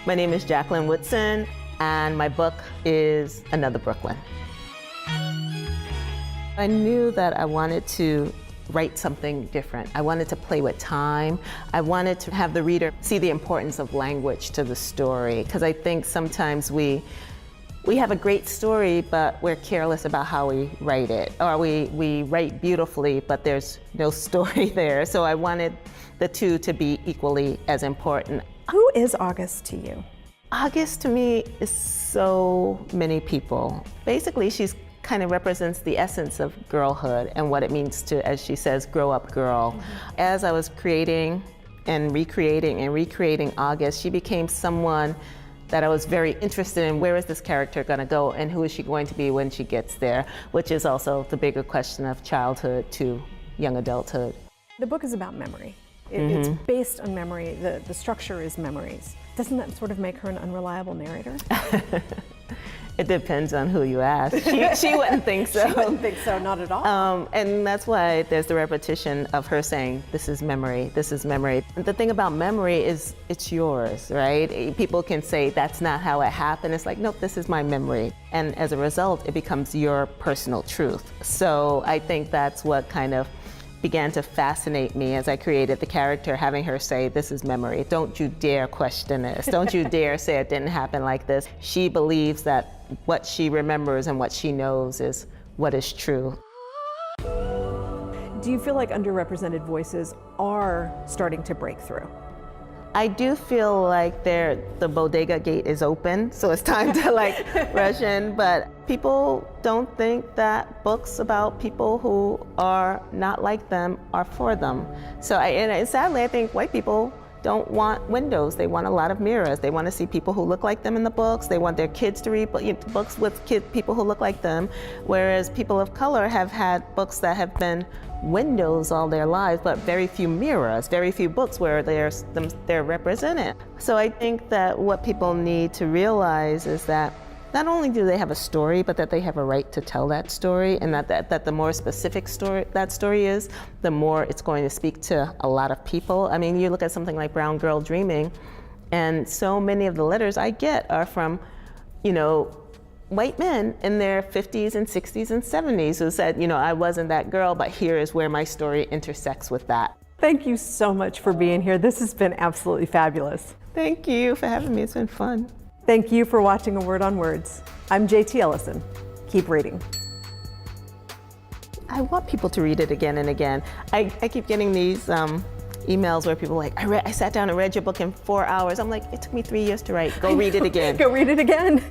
My name is Jacqueline Woodson, and my book is Another Brooklyn. I knew that I wanted to write something different. I wanted to play with time. I wanted to have the reader see the importance of language to the story, because I think sometimes we have a great story, but we're careless about how we write it. Or we write beautifully, but there's no story there. So I wanted the two to be equally as important. Who is August to you? August to me is so many people. Basically, she's kind of represents the essence of girlhood and what it means to, as she says, grow up girl. Mm-hmm. As I was creating and recreating August, she became someone that I was very interested in. Where is this character going to go, and who is she going to be when she gets there, which is also the bigger question of childhood to young adulthood. The book is about memory. It's based on memory. The structure is memories. Doesn't that sort of make her an unreliable narrator? It depends on who you ask. She wouldn't think so. She wouldn't think so, not at all. And that's why there's the repetition of her saying, this is memory, this is memory. And the thing about memory is it's yours, right? People can say, that's not how it happened. It's like, nope, this is my memory. And as a result, it becomes your personal truth. So I think that's what kind of began to fascinate me as I created the character, having her say, this is memory. Don't you dare question this. Don't you dare say it didn't happen like this. She believes that what she remembers and what she knows is what is true. Do you feel like underrepresented voices are starting to break through? I do feel like the bodega gate is open, so it's time to rush in, but people don't think that books about people who are not like them are for them. So sadly, I think white people don't want windows. They want a lot of mirrors. They want to see people who look like them in the books. They want their kids to read books with people who look like them, whereas people of color have had books that have been windows all their lives, but very few mirrors, very few books where they're represented. So I think that what people need to realize is that not only do they have a story, but that they have a right to tell that story, and that the more specific that story is, the more it's going to speak to a lot of people. I mean, you look at something like Brown Girl Dreaming, and so many of the letters I get are from, white men in their 50s and 60s and 70s who said, I wasn't that girl, but here is where my story intersects with that. Thank you so much for being here. This has been absolutely fabulous. Thank you for having me. It's been fun. Thank you for watching A Word on Words. I'm JT Ellison. Keep reading. I want people to read it again and again. I keep getting these emails where people are like, I sat down and read your book in 4 hours. I'm like, it took me 3 years to write. Go read it again. Go read it again.